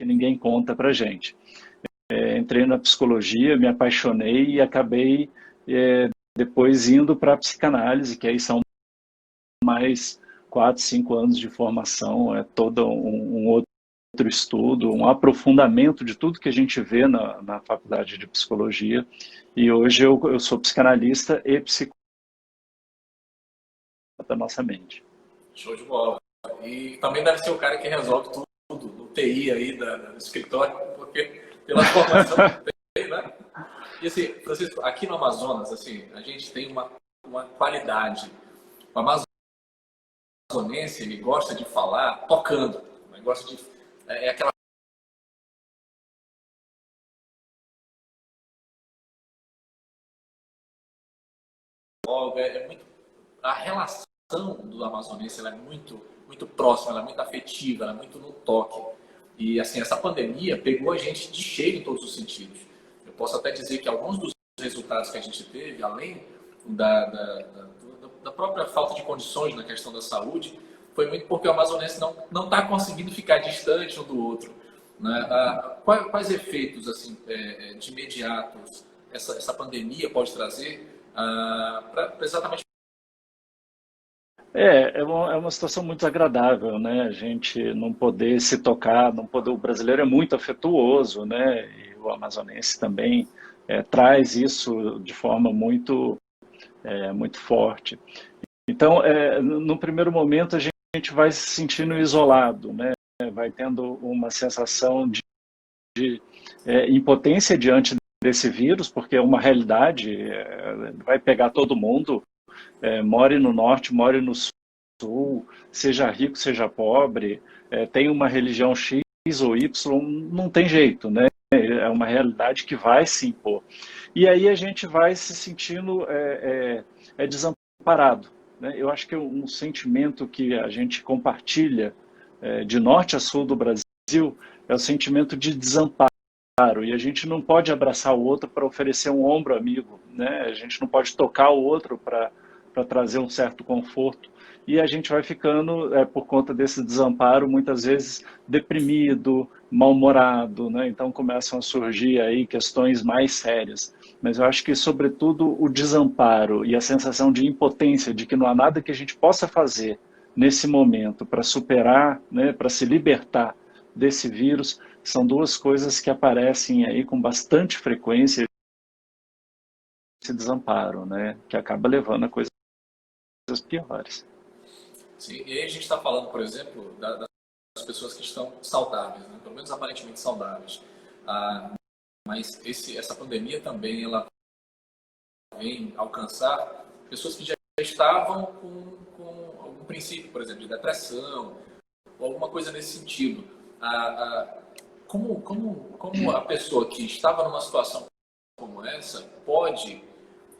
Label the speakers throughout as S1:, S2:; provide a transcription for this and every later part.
S1: ninguém conta pra gente. Entrei na psicologia, me apaixonei e acabei depois indo para a psicanálise, que aí são mais 4, 5 anos de formação, é todo um outro estudo, um aprofundamento de tudo que a gente vê na faculdade de psicologia. E hoje eu sou psicanalista e psicólogo da nossa mente.
S2: Show de bola. E também deve ser o cara que resolve tudo no TI aí do escritório, porque pela formação que tem, né? E assim, Francisco, aqui no Amazonas, assim, a gente tem uma qualidade. O amazonense, ele gosta de falar tocando, né? Gosta de... É aquela... É muito... A relação do amazonense ela é muito próxima, ela é muito afetiva, ela é muito no toque. E assim, essa pandemia pegou a gente de cheio em todos os sentidos. Eu posso até dizer que alguns dos resultados que a gente teve, além da própria falta de condições na questão da saúde, foi muito porque o amazonense não está conseguindo ficar distante um do outro. Né? Quais efeitos assim, de imediatos essa pandemia pode trazer para exatamente...
S1: É uma situação muito desagradável, né? A gente não poder se tocar, não poder. O brasileiro é muito afetuoso, né? E o amazonense também traz isso de forma muito forte. Então, no primeiro momento, a gente vai se sentindo isolado, né? Vai tendo uma sensação de impotência diante desse vírus, porque é uma realidade, vai pegar todo mundo. More no norte, more no sul, seja rico, seja pobre, tem uma religião X ou Y, não tem jeito, né? É uma realidade que vai se impor. E aí a gente vai se sentindo desamparado, né? Eu acho que um sentimento que a gente compartilha de norte a sul do Brasil é o sentimento de desamparo. E a gente não pode abraçar o outro para oferecer um ombro amigo, né? A gente não pode tocar o outro para trazer um certo conforto. E a gente vai ficando, por conta desse desamparo, muitas vezes deprimido, mal-humorado, né? Então começam a surgir aí questões mais sérias. Mas eu acho que, sobretudo, o desamparo e a sensação de impotência, de que não há nada que a gente possa fazer nesse momento para superar, né, para se libertar desse vírus, são duas coisas que aparecem aí com bastante frequência, esse desamparo, né, que acaba levando a coisas piores.
S2: Sim, e aí a gente está falando, por exemplo, das pessoas que estão saudáveis, né? Pelo menos aparentemente saudáveis. Mas essa pandemia também ela vem alcançar pessoas que já estavam com algum princípio, por exemplo, de depressão, ou alguma coisa nesse sentido. Como a pessoa que estava numa situação como essa pode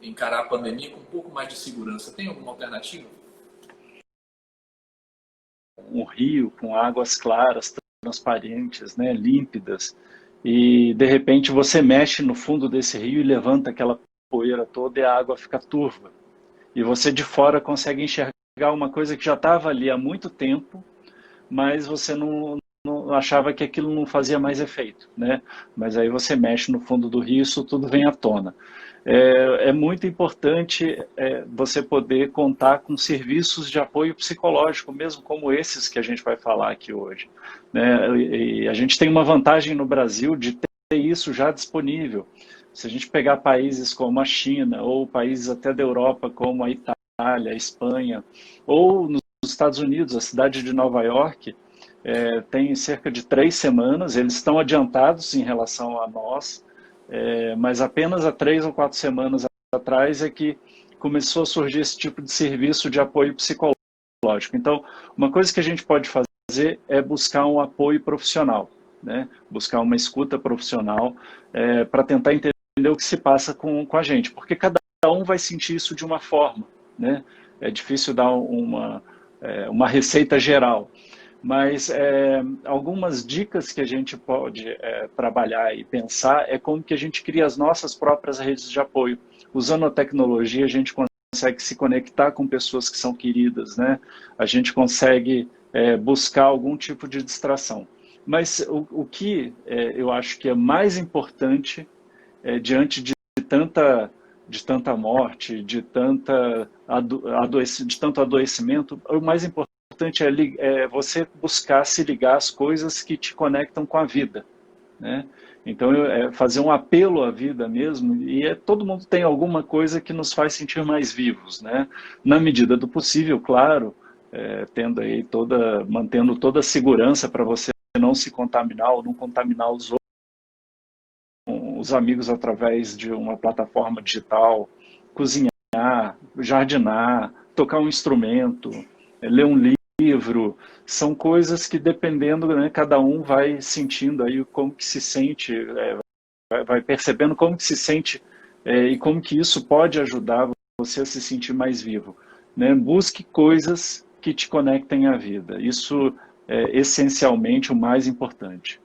S2: encarar a pandemia com um pouco mais de segurança? Tem alguma alternativa?
S1: Um rio com águas claras, transparentes, né, límpidas, e de repente você mexe no fundo desse rio e levanta aquela poeira toda e a água fica turva. E você de fora consegue enxergar uma coisa que já estava ali há muito tempo, mas você não achava que aquilo não fazia mais efeito, né? Mas aí você mexe no fundo do rio e isso tudo vem à tona. É muito importante você poder contar com serviços de apoio psicológico, mesmo como esses que a gente vai falar aqui hoje, né? E a gente tem uma vantagem no Brasil de ter isso já disponível. Se a gente pegar países como a China, ou países até da Europa, como a Itália, a Espanha, ou nos Estados Unidos, a cidade de Nova York, tem cerca de 3 semanas, eles estão adiantados em relação a nós, mas apenas há 3 ou 4 semanas atrás é que começou a surgir esse tipo de serviço de apoio psicológico. Então, uma coisa que a gente pode fazer é buscar um apoio profissional, né? Buscar uma escuta profissional para tentar entender o que se passa com a gente, porque cada um vai sentir isso de uma forma, né? É difícil dar uma receita geral, mas algumas dicas que a gente pode trabalhar e pensar é como que a gente cria as nossas próprias redes de apoio. Usando a tecnologia, a gente consegue se conectar com pessoas que são queridas, né? A gente consegue buscar algum tipo de distração. Mas o que eu acho que é mais importante diante de tanta morte, de tanto adoecimento, o mais importante é você buscar se ligar às coisas que te conectam com a vida, né? Então, fazer um apelo à vida mesmo, e todo mundo tem alguma coisa que nos faz sentir mais vivos, né? Na medida do possível, claro, tendo aí mantendo toda a segurança para você não se contaminar ou não contaminar os amigos através de uma plataforma digital, cozinhar, jardinar, tocar um instrumento, ler um livro, são coisas que dependendo, né, cada um vai sentindo aí como que se sente, vai percebendo como que se sente e como que isso pode ajudar você a se sentir mais vivo, né? Busque coisas que te conectem à vida. Isso é essencialmente o mais importante.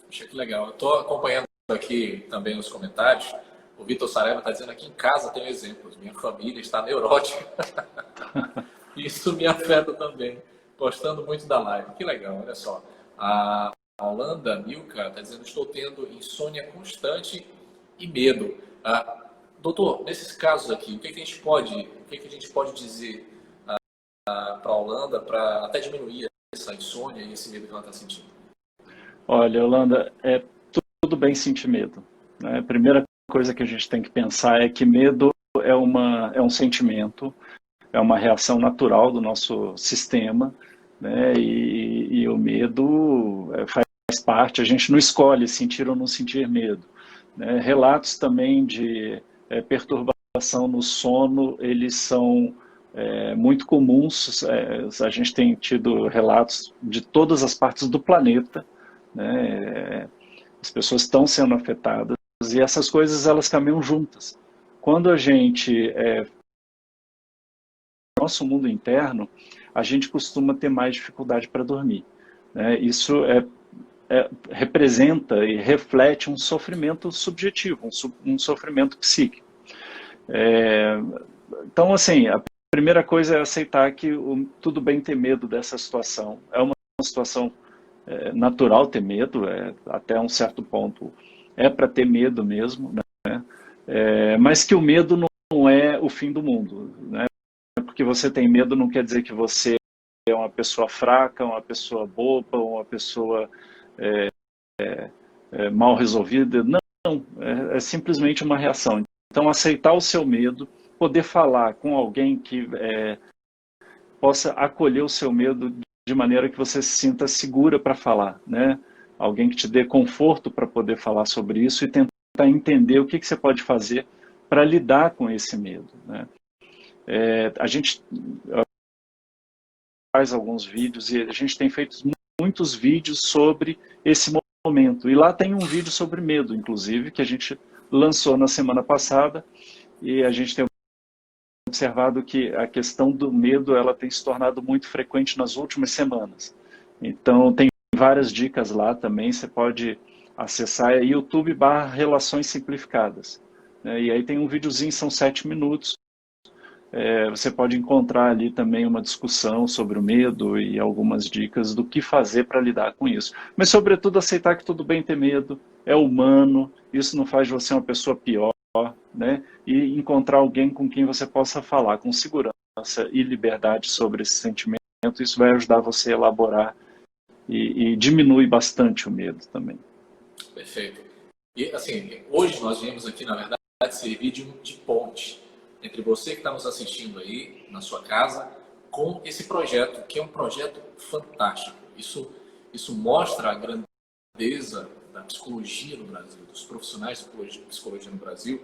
S2: Achei que legal. Eu estou acompanhando aqui também nos comentários. O Vitor Saraiva está dizendo aqui em casa tem exemplos. Minha família está neurótica. Isso me afeta também. Gostando muito da live. Que legal, olha só. A Holanda Milka está dizendo estou tendo insônia constante e medo. Doutor, nesses casos aqui, o que a gente pode dizer para a Holanda para até diminuir essa insônia e esse medo que ela está sentindo?
S1: Olha, Yolanda, tudo bem sentir medo, né? A primeira coisa que a gente tem que pensar é que medo é um sentimento, é uma reação natural do nosso sistema, né? E o medo faz parte, a gente não escolhe sentir ou não sentir medo, né? Relatos também de perturbação no sono, eles são muito comuns, a gente tem tido relatos de todas as partes do planeta, né? As pessoas estão sendo afetadas e essas coisas elas caminham juntas. Quando a gente nosso mundo interno, a gente costuma ter mais dificuldade para dormir, né? Isso representa e reflete um sofrimento subjetivo, um sofrimento psíquico. Então, assim, a primeira coisa é aceitar que tudo bem ter medo dessa situação. É uma situação natural ter medo, até um certo ponto para ter medo mesmo, né? Mas que o medo não é o fim do mundo, né? Porque você tem medo não quer dizer que você é uma pessoa fraca, uma pessoa boba, uma pessoa mal resolvida. Não, é simplesmente uma reação. Então, aceitar o seu medo, poder falar com alguém que possa acolher o seu medo de maneira que você se sinta segura para falar, né? Alguém que te dê conforto para poder falar sobre isso e tentar entender o que você pode fazer para lidar com esse medo, né? A gente faz alguns vídeos e a gente tem feito muitos vídeos sobre esse momento. E lá tem um vídeo sobre medo, inclusive, que a gente lançou na semana passada e a gente tem observado que a questão do medo ela tem se tornado muito frequente nas últimas semanas. Então, tem várias dicas lá também, você pode acessar YouTube/Relações Simplificadas. E aí tem um videozinho, são 7 minutos. Você pode encontrar ali também uma discussão sobre o medo e algumas dicas do que fazer para lidar com isso. Mas, sobretudo, aceitar que tudo bem ter medo, é humano, isso não faz de você uma pessoa pior, né? E encontrar alguém com quem você possa falar com segurança e liberdade sobre esse sentimento, isso vai ajudar você a elaborar e diminui bastante o medo também.
S2: Perfeito. E, assim, hoje nós viemos aqui, na verdade, servir de ponte entre você que está nos assistindo aí, na sua casa, com esse projeto, que é um projeto fantástico. Isso mostra a grandeza da psicologia no Brasil, dos profissionais de psicologia no Brasil,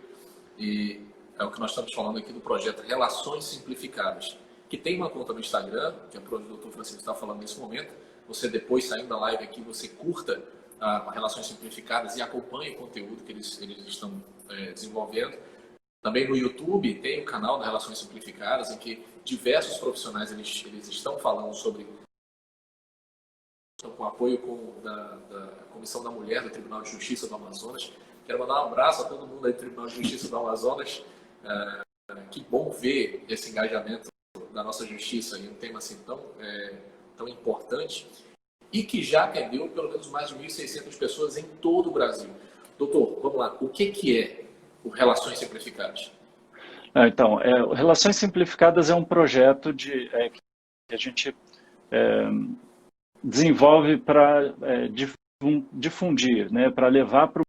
S2: e é o que nós estamos falando aqui do projeto Relações Simplificadas, que tem uma conta no Instagram, que é o Dr. Francisco está falando nesse momento. Você depois, saindo da live aqui, você curta a Relações Simplificadas e acompanhe o conteúdo que eles estão desenvolvendo. Também no YouTube tem o canal da Relações Simplificadas, em que diversos profissionais eles estão falando sobre, com apoio da Comissão da Mulher do Tribunal de Justiça do Amazonas. Quero mandar um abraço a todo mundo aí do Tribunal de Justiça do Amazonas. Que bom ver esse engajamento da nossa justiça em um tema assim tão importante. e que já atendeu pelo menos mais de 1.600 pessoas em todo o Brasil. Doutor, vamos lá, o que é o Relações Simplificadas?
S1: Então, Relações Simplificadas é um projeto que a gente desenvolve para difundir, né, para levar para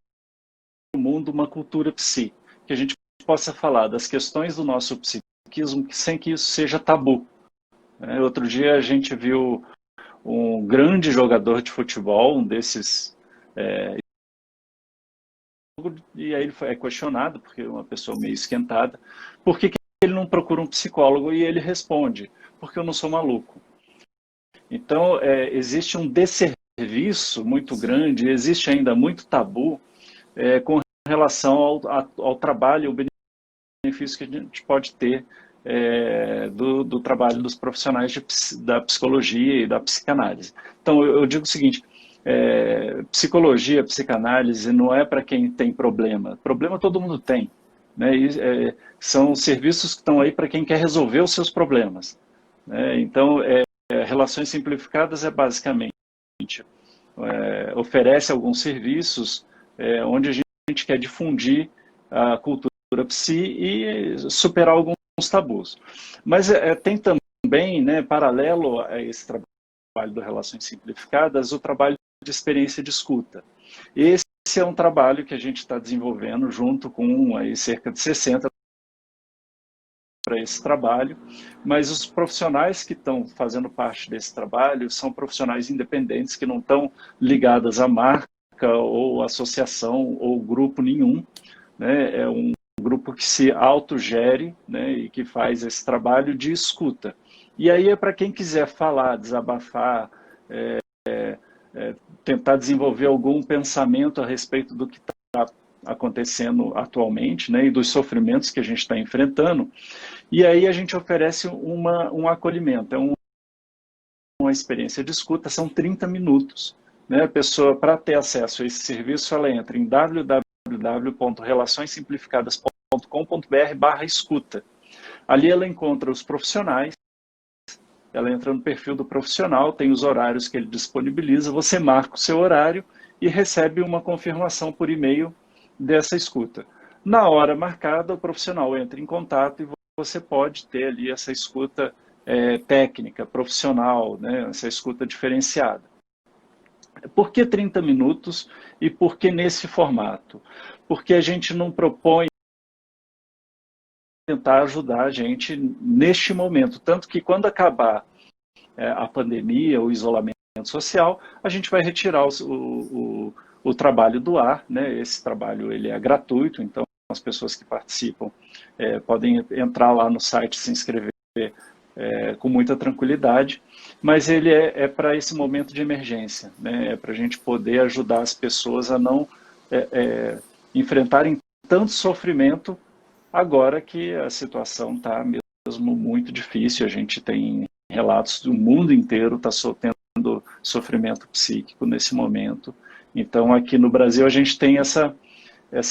S1: o mundo uma cultura psi, que a gente possa falar das questões do nosso psiquismo sem que isso seja tabu. Outro dia a gente viu um grande jogador de futebol, um desses, e aí ele é questionado, porque é uma pessoa meio esquentada, por que ele não procura um psicólogo? E ele responde, porque eu não sou maluco. Então, existe um desserviço muito grande, existe ainda muito tabu com relação ao trabalho, o benefício que a gente pode ter do trabalho dos profissionais da psicologia e da psicanálise. Então, eu digo o seguinte, psicologia, psicanálise não é para quem tem problema. Problema todo mundo tem. Né? São serviços que estão aí para quem quer resolver os seus problemas. Né? Então, Relações Simplificadas é basicamente oferece alguns serviços onde a gente quer difundir a cultura psi e superar alguns tabus. Mas tem também, né, paralelo a esse trabalho do Relações Simplificadas, o trabalho de experiência de escuta. Esse é um trabalho que a gente está desenvolvendo junto com aí, cerca de 60 para esse trabalho, mas os profissionais que estão fazendo parte desse trabalho são profissionais independentes que não estão ligados à marca ou associação ou grupo nenhum, né? É um grupo que se autogere, né, e que faz esse trabalho de escuta. E aí é para quem quiser falar, desabafar, tentar desenvolver algum pensamento a respeito do que está acontecendo atualmente, né, e dos sofrimentos que a gente está enfrentando. E aí a gente oferece um acolhimento, uma experiência de escuta, são 30 minutos. Né? A pessoa, para ter acesso a esse serviço, ela entra em www.relaçõessimplificadas.com.br/escuta. Ali ela encontra os profissionais, ela entra no perfil do profissional, tem os horários que ele disponibiliza, você marca o seu horário e recebe uma confirmação por e-mail dessa escuta. Na hora marcada, o profissional entra em contato e você pode ter ali essa escuta técnica, profissional, né? Essa escuta diferenciada. Por que 30 minutos e por que nesse formato? Porque a gente não propõe tentar ajudar a gente neste momento. Tanto que quando acabar a pandemia, o isolamento social, a gente vai retirar o trabalho do ar. Né? Esse trabalho ele é gratuito, então as pessoas que participam podem entrar lá no site, se inscrever com muita tranquilidade, mas ele é para esse momento de emergência, né? É para a gente poder ajudar as pessoas a não enfrentarem tanto sofrimento agora que a situação está mesmo muito difícil. A gente tem relatos do mundo inteiro está tendo sofrimento psíquico nesse momento. Então, aqui no Brasil, a gente tem essa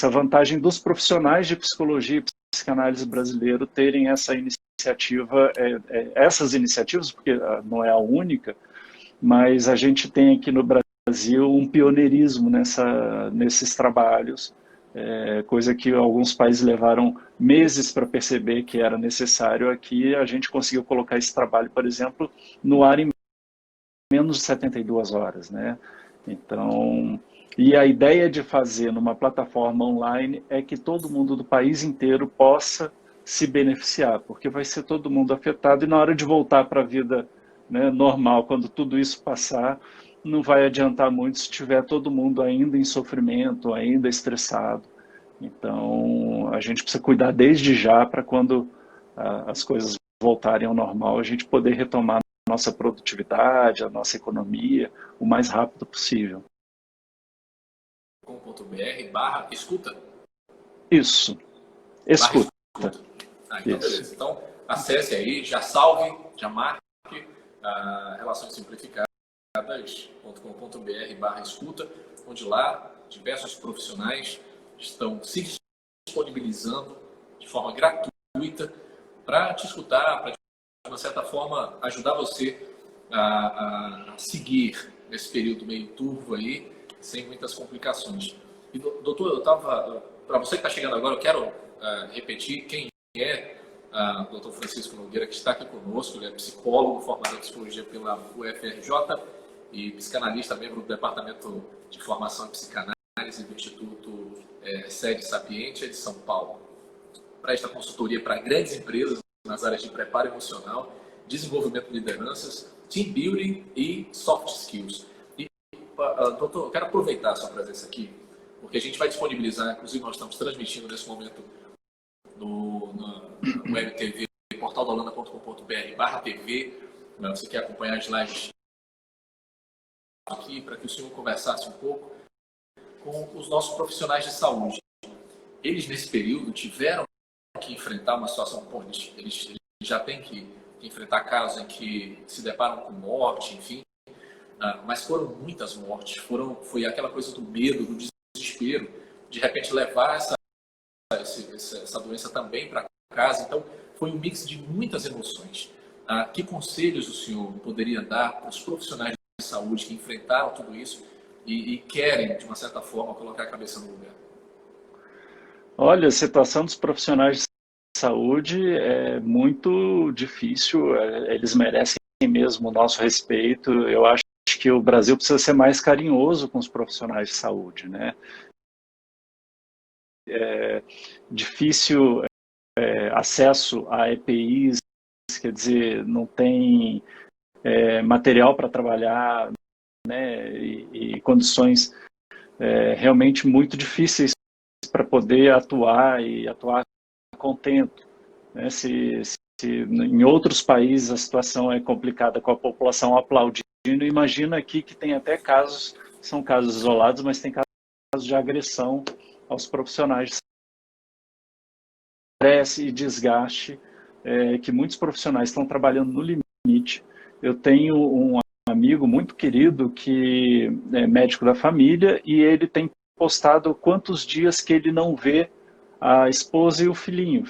S1: vantagem dos profissionais de psicologia e psicanálise brasileiro terem essa iniciativa, essas iniciativas, porque não é a única, mas a gente tem aqui no Brasil um pioneirismo nesses trabalhos, coisa que alguns países levaram meses para perceber que era necessário. Aqui a gente conseguiu colocar esse trabalho, por exemplo, no ar em menos de 72 horas, né? Então, e a ideia de fazer numa plataforma online é que todo mundo do país inteiro possa se beneficiar, porque vai ser todo mundo afetado e na hora de voltar para a vida, né, normal, quando tudo isso passar, não vai adiantar muito se tiver todo mundo ainda em sofrimento, ainda estressado. Então, a gente precisa cuidar desde já para quando as coisas voltarem ao normal, a gente poder retomar a nossa produtividade, a nossa economia, o mais rápido possível.
S2: .br/escuta.
S1: Isso. Escuta.
S2: Então, beleza. Então, acesse aí, já salve, já marque Relações Simplificadas.com.br/escuta, onde lá diversos profissionais estão se disponibilizando de forma gratuita para te escutar, para, de uma certa forma, ajudar você a seguir nesse período meio turvo aí, sem muitas complicações. E, doutor, eu estava, para você que está chegando agora, eu quero repetir quem é o doutor Francisco Nogueira, que está aqui conosco. Ele é psicólogo, formado em psicologia pela UFRJ e psicanalista, membro do Departamento de Formação em Psicanálise do Instituto Sede Sapientia de São Paulo. Presta consultoria para grandes empresas nas áreas de preparo emocional, desenvolvimento de lideranças, team building e soft skills. E, doutor, eu quero aproveitar a sua presença aqui, porque a gente vai disponibilizar, inclusive nós estamos transmitindo nesse momento na web TV, portaldaholanda.com.br/TV. Você quer acompanhar as lives aqui para que o senhor conversasse um pouco com os nossos profissionais de saúde. Eles, nesse período, tiveram que enfrentar uma situação, eles já têm que enfrentar casos em que se deparam com morte, enfim, mas foram muitas mortes, foi aquela coisa do medo, do desespero, de repente levar essa doença também para casa. Então, foi um mix de muitas emoções. Que conselhos o senhor poderia dar para os profissionais de saúde que enfrentaram tudo isso e querem, de uma certa forma, colocar a cabeça no lugar?
S1: Olha, a situação dos profissionais de saúde é muito difícil, eles merecem mesmo o nosso respeito. Eu acho que o Brasil precisa ser mais carinhoso com os profissionais de saúde, né? É difícil acesso a EPIs, quer dizer, não tem material para trabalhar, né? E condições realmente muito difíceis para poder atuar e atuar contento, né? Se em outros países a situação é complicada com a população aplaudindo, imagina aqui que tem até casos, são casos isolados, mas tem casos de agressão aos profissionais, estresse e desgaste, que muitos profissionais estão trabalhando no limite. Eu tenho um amigo muito querido que é médico da família e ele tem postado quantos dias que ele não vê a esposa e o filhinho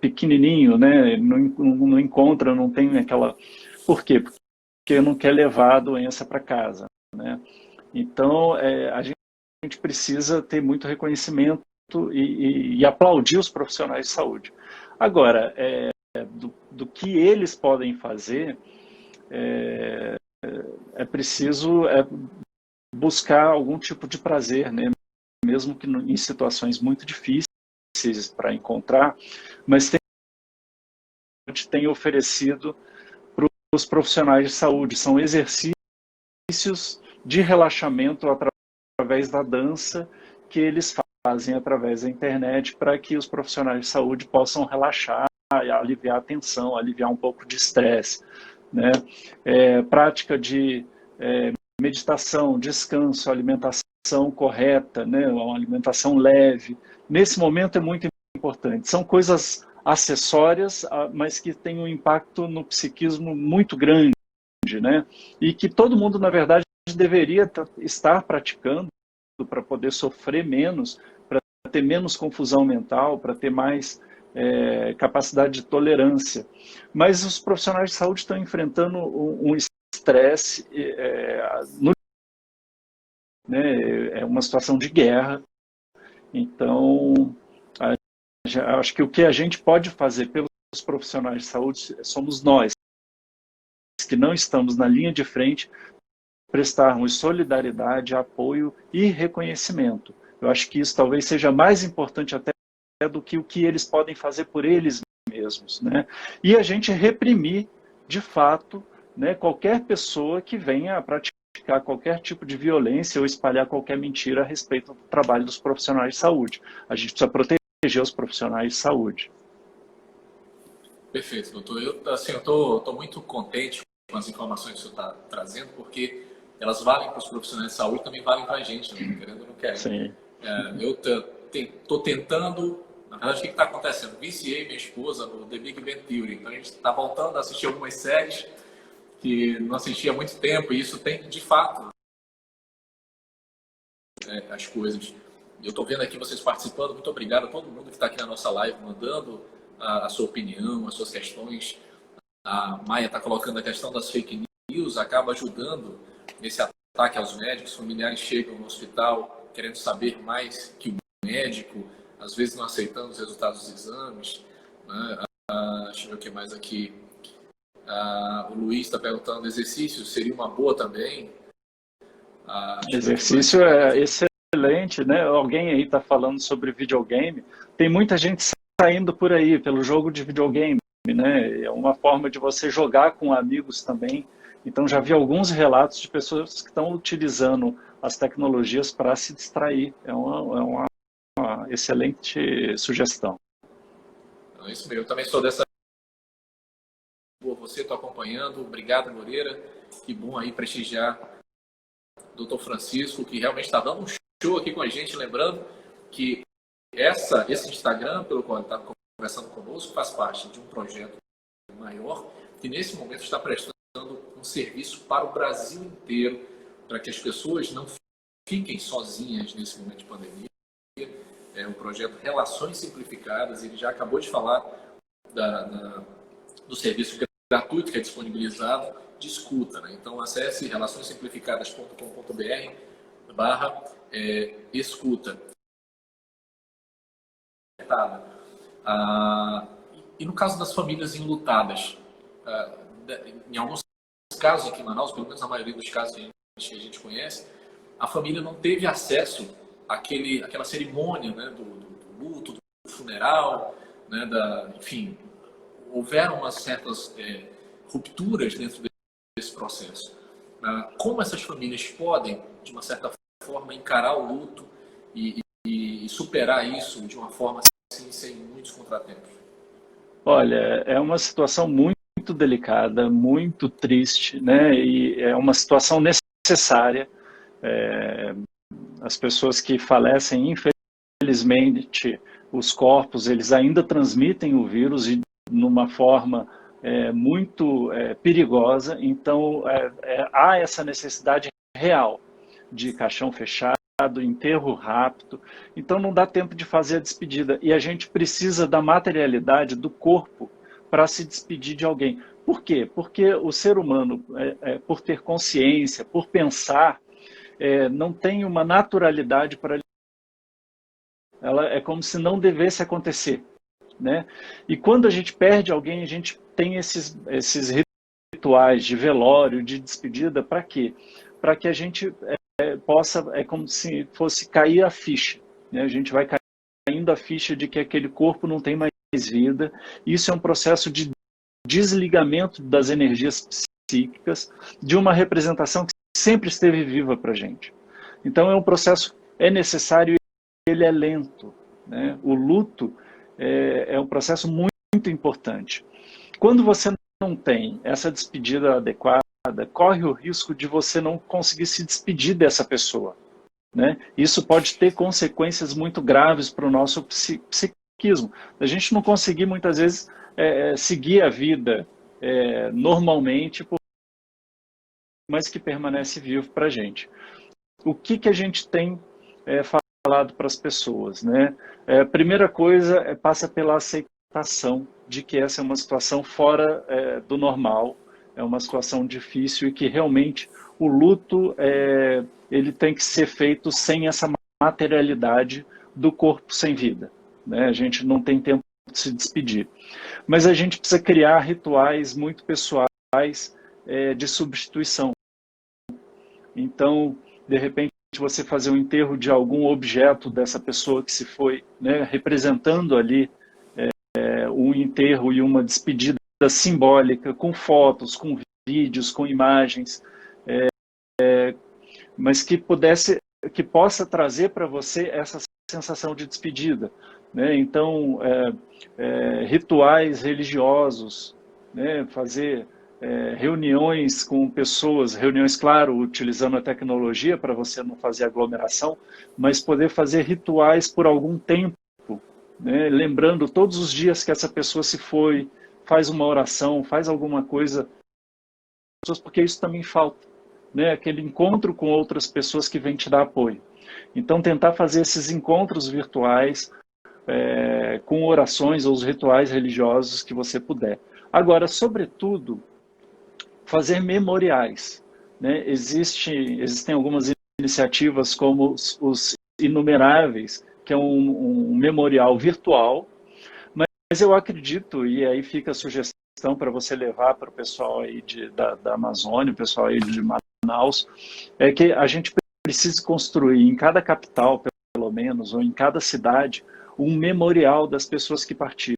S1: pequenininho, né? Não encontra, não tem aquela... Por quê? Porque não quer levar a doença para casa, né? Então, a gente precisa ter muito reconhecimento e aplaudir os profissionais de saúde. Agora, do que eles podem fazer, é preciso buscar algum tipo de prazer, né? Mesmo que em situações muito difíceis para encontrar, mas tem oferecido para os profissionais de saúde, são exercícios de relaxamento através da dança que eles fazem através da internet para que os profissionais de saúde possam relaxar, aliviar a tensão, aliviar um pouco de estresse, né? Prática de meditação, descanso, alimentação correta, né? Uma alimentação leve. Nesse momento é muito importante. São coisas acessórias, mas que têm um impacto no psiquismo muito grande, né? E que todo mundo, na verdade, deveria estar praticando para poder sofrer menos, para ter menos confusão mental, para ter mais capacidade de tolerância. Mas os profissionais de saúde estão enfrentando um estresse, né? É uma situação de guerra. Então, acho que o que a gente pode fazer pelos profissionais de saúde somos nós, que não estamos na linha de frente, prestarmos solidariedade, apoio e reconhecimento. Eu acho que isso talvez seja mais importante até do que o que eles podem fazer por eles mesmos, né? E a gente reprimir, de fato, né, qualquer pessoa que venha a praticar qualquer tipo de violência ou espalhar qualquer mentira a respeito do trabalho dos profissionais de saúde. A gente precisa proteger os profissionais de saúde.
S2: Perfeito, doutor. Eu tô muito contente com as informações que o senhor está trazendo, porque elas valem para os profissionais de saúde, também valem para a gente, né? Querendo ou não querendo.
S1: Sim.
S2: Eu estou tentando, na verdade, o que está acontecendo? Viciei minha esposa no The Big Bang Theory, então a gente está voltando a assistir algumas séries que não assistia há muito tempo, e isso tem, de fato, as coisas. Eu estou vendo aqui vocês participando, muito obrigado a todo mundo que está aqui na nossa live, mandando a sua opinião, as suas questões. A Maia está colocando a questão das fake news, acaba ajudando nesse ataque aos médicos, familiares chegam no hospital querendo saber mais que o médico, às vezes não aceitando os resultados dos exames, né? Deixa eu ver o que mais aqui. O Luiz está perguntando, exercício seria uma boa também?
S1: Exercício é excelente, né? Alguém aí está falando sobre videogame. Tem muita gente saindo por aí pelo jogo de videogame, né? É uma forma de você jogar com amigos também. Então já vi alguns relatos de pessoas que estão utilizando as tecnologias para se distrair. É uma excelente sugestão.
S2: É isso mesmo. Eu também sou dessa. Você está acompanhando. Obrigado, Moreira. Que bom aí prestigiar o Dr. Francisco, que realmente está dando um show aqui com a gente. Lembrando que esse Instagram, pelo qual ele está conversando conosco, faz parte de um projeto maior que nesse momento está prestando um serviço para o Brasil inteiro, para que as pessoas não fiquem sozinhas nesse momento de pandemia. É um projeto Relações Simplificadas. Ele já acabou de falar do serviço gratuito que é disponibilizado de escuta, né? Então acesse relaçõessimplificadas.com.br/escuta. E no caso das famílias enlutadas, em alguns casos aqui em Manaus, pelo menos na maioria dos casos que a gente conhece, a família não teve acesso àquela cerimônia, né, do luto, do funeral, né, enfim, houveram umas certas rupturas dentro desse processo. Como essas famílias podem, de uma certa forma, encarar o luto e superar isso de uma forma assim, sem muitos contratempos?
S1: Olha, é uma situação muito delicada, muito triste, né? E é uma situação necessária. As pessoas que falecem, infelizmente, os corpos, eles ainda transmitem o vírus e numa forma muito perigosa. Então, há essa necessidade real de caixão fechado, enterro rápido. Então, não dá tempo de fazer a despedida. E a gente precisa da materialidade do corpo para se despedir de alguém. Por quê? Porque o ser humano, por ter consciência, por pensar, não tem uma naturalidade para ela. É como se não devesse acontecer, né? E quando a gente perde alguém, a gente tem esses rituais de velório, de despedida, para quê? Para que a gente possa, é como se fosse cair a ficha, né? A gente vai caindo a ficha de que aquele corpo não tem mais vida. Isso é um processo de desligamento das energias psíquicas de uma representação que sempre esteve viva para a gente. Então é um processo, é necessário, ele é lento, né? O luto é um processo muito importante. Quando você não tem essa despedida adequada, corre o risco de você não conseguir se despedir dessa pessoa, né? Isso pode ter consequências muito graves para o nosso psiquismo. A gente não conseguir, muitas vezes, seguir a vida normalmente, mas que permanece vivo para a gente. O que a gente tem falado para as pessoas, né? A primeira coisa passa pela aceitação de que essa é uma situação fora do normal, é uma situação difícil e que realmente o luto ele tem que ser feito sem essa materialidade do corpo sem vida, né? A gente não tem tempo de se despedir. Mas a gente precisa criar rituais muito pessoais de substituição. Então, de repente, você fazer um enterro de algum objeto dessa pessoa que se foi, né, representando ali um enterro e uma despedida simbólica, com fotos, com vídeos, com imagens, mas que possa trazer para você essa sensação de despedida, né? Então, rituais religiosos, né, fazer reuniões com pessoas, reuniões, claro, utilizando a tecnologia para você não fazer aglomeração, mas poder fazer rituais por algum tempo, né, lembrando todos os dias que essa pessoa se foi, faz uma oração, faz alguma coisa, porque isso também falta, né, aquele encontro com outras pessoas que vêm te dar apoio. Então, tentar fazer esses encontros virtuais com orações ou os rituais religiosos que você puder. Agora, sobretudo, fazer memoriais, né? Existem algumas iniciativas como os Inumeráveis, que é um memorial virtual, mas eu acredito, e aí fica a sugestão para você levar para o pessoal aí da Amazônia, o pessoal aí de Manaus, é que a gente precisa construir em cada capital, pelo menos, ou em cada cidade, um memorial das pessoas que partiram,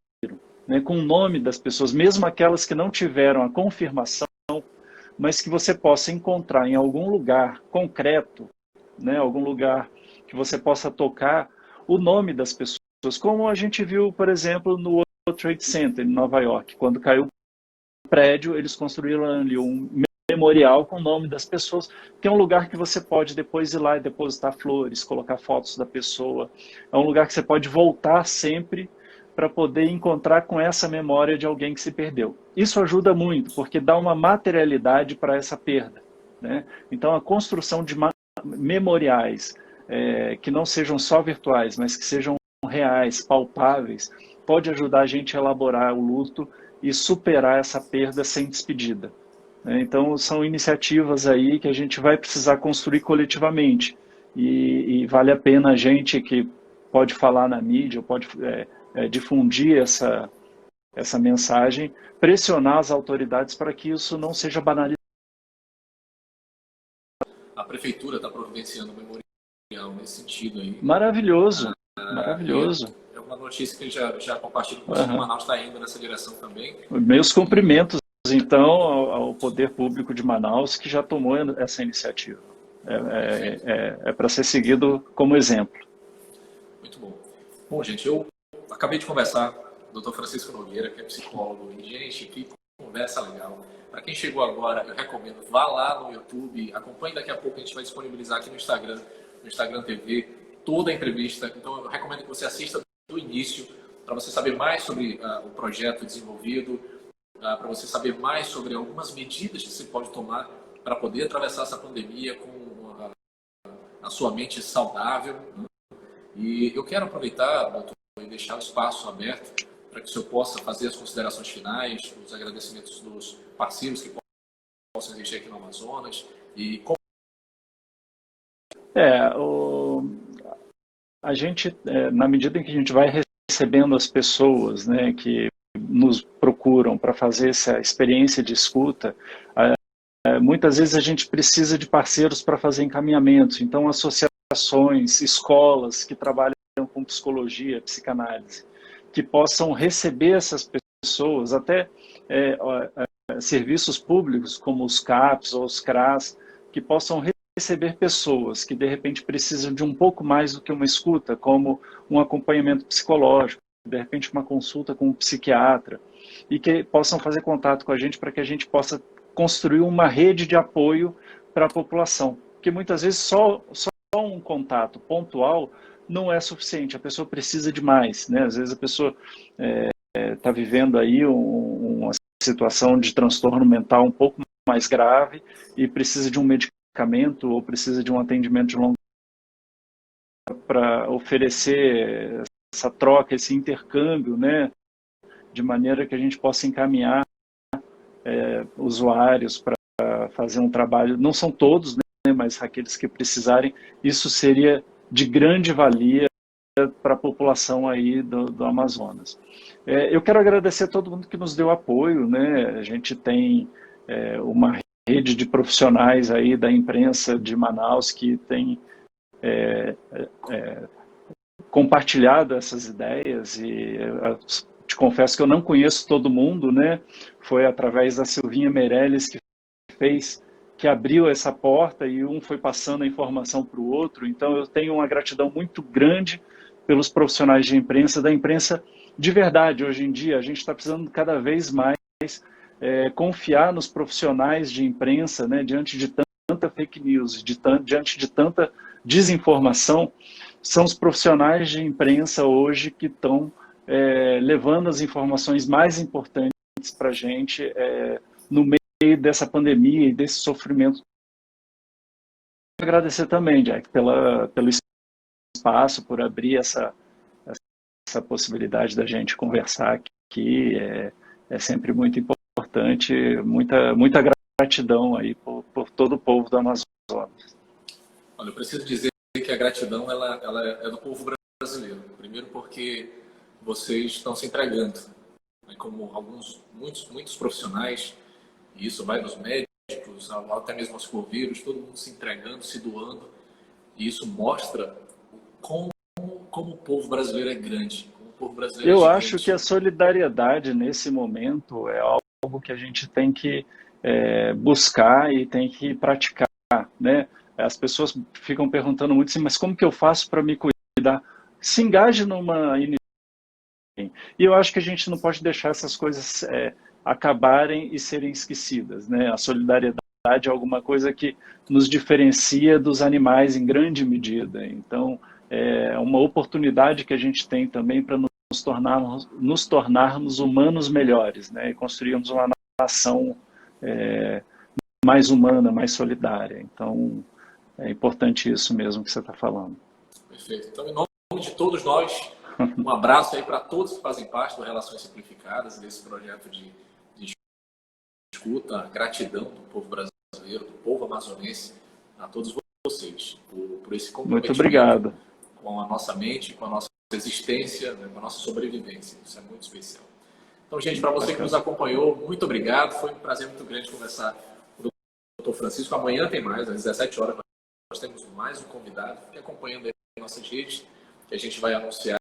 S1: né, com o nome das pessoas, mesmo aquelas que não tiveram a confirmação, mas que você possa encontrar em algum lugar concreto, né, algum lugar que você possa tocar o nome das pessoas, como a gente viu, por exemplo, no World Trade Center, em Nova York. Quando caiu o prédio, eles construíram ali um memorial com o nome das pessoas, que é um lugar que você pode depois ir lá e depositar flores, colocar fotos da pessoa. É um lugar que você pode voltar sempre para poder encontrar com essa memória de alguém que se perdeu. Isso ajuda muito, porque dá uma materialidade para essa perda, né? Então, a construção de memoriais que não sejam só virtuais, mas que sejam reais, palpáveis, pode ajudar a gente a elaborar o luto e superar essa perda sem despedida. Então, são iniciativas aí que a gente vai precisar construir coletivamente. E vale a pena a gente que pode falar na mídia, pode difundir essa mensagem, pressionar as autoridades para que isso não seja banalizado.
S2: A prefeitura está providenciando um memorial nesse sentido aí.
S1: Maravilhoso, maravilhoso.
S2: É uma notícia que já compartilho com você, que Manaus está indo nessa direção também.
S1: Meus cumprimentos, então, ao Poder Público de Manaus, que já tomou essa iniciativa. É para ser seguido como exemplo.
S2: Muito bom. Bom, gente, eu acabei de conversar com o Dr. Francisco Nogueira, que é psicólogo. E, gente, que conversa legal. Para quem chegou agora, eu recomendo, vá lá no YouTube, acompanhe, daqui a pouco a gente vai disponibilizar aqui no Instagram TV, toda a entrevista. Então, eu recomendo que você assista do início, para você saber mais sobre o projeto desenvolvido, para você saber mais sobre algumas medidas que você pode tomar para poder atravessar essa pandemia com a sua mente saudável. E eu quero aproveitar, doutor, e deixar o espaço aberto para que o senhor possa fazer as considerações finais, os agradecimentos dos parceiros que possam existir aqui no Amazonas. E como...
S1: A gente, na medida em que a gente vai recebendo as pessoas, né, que nos procuram para fazer essa experiência de escuta, muitas vezes a gente precisa de parceiros para fazer encaminhamentos. Então, associações, escolas que trabalham com psicologia, psicanálise, que possam receber essas pessoas, até serviços públicos como os CAPs ou os CRAS, que possam receber pessoas que de repente precisam de um pouco mais do que uma escuta, como um acompanhamento psicológico, de repente uma consulta com um psiquiatra, e que possam fazer contato com a gente para que a gente possa construir uma rede de apoio para a população. Porque muitas vezes só um contato pontual não é suficiente, a pessoa precisa de mais, né? Às vezes a pessoa está vivendo aí uma situação de transtorno mental um pouco mais grave e precisa de um medicamento ou precisa de um atendimento de longo para oferecer essa troca, esse intercâmbio, né? De maneira que a gente possa encaminhar usuários para fazer um trabalho, não são todos, né? Mas aqueles que precisarem, isso seria de grande valia para a população aí do Amazonas. Eu quero agradecer a todo mundo que nos deu apoio, né? A gente tem uma rede de profissionais aí da imprensa de Manaus que tem compartilhado essas ideias e te confesso que eu não conheço todo mundo, né? Foi através da Silvinha Meirelles que abriu essa porta e um foi passando a informação para o outro. Então eu tenho uma gratidão muito grande pelos profissionais de imprensa, da imprensa de verdade. Hoje em dia a gente está precisando cada vez mais confiar nos profissionais de imprensa, né, diante de tanta fake news, diante de tanta desinformação. São os profissionais de imprensa hoje que estão levando as informações mais importantes para a gente no meio dessa pandemia e desse sofrimento. Agradecer também, Jack, pelo espaço, por abrir essa possibilidade da gente conversar aqui. É sempre muito importante, muita gratidão gratidão aí por todo o povo do Amazonas.
S2: Olha, eu preciso dizer que a gratidão ela é do povo brasileiro. Primeiro porque vocês estão se entregando, né, como muitos profissionais, e isso vai dos médicos, até mesmo aos coveiros, todo mundo se entregando, se doando, e isso mostra como o povo brasileiro é grande, como o povo brasileiro é
S1: Eu
S2: gigante.
S1: acho que a solidariedade nesse momento é algo que a gente tem que buscar e tem que praticar, né? As pessoas ficam perguntando muito assim, mas como que eu faço para me cuidar? Se engaje numa iniciativa. E eu acho que a gente não pode deixar essas coisas acabarem e serem esquecidas, né? A solidariedade é alguma coisa que nos diferencia dos animais em grande medida. Então, é uma oportunidade que a gente tem também para nos tornarmos humanos melhores, né? E construirmos uma nação mais humana, mais solidária. Então, é importante isso mesmo que você está falando.
S2: Perfeito. Então, em nome de todos nós, um abraço aí para todos que fazem parte do Relações Simplificadas, desse projeto de escuta, gratidão do povo brasileiro, do povo amazonense, a todos vocês, por esse comprometimento.
S1: Muito obrigado.
S2: Com a nossa mente, com a nossa existência, né, com a nossa sobrevivência. Isso é muito especial. Então, gente, para você que nos acompanhou, muito obrigado. Foi um prazer muito grande conversar com o Dr. Francisco. Amanhã tem mais, às 17 horas, nós temos mais um convidado. Fique acompanhando aí nossas redes, que a gente vai anunciar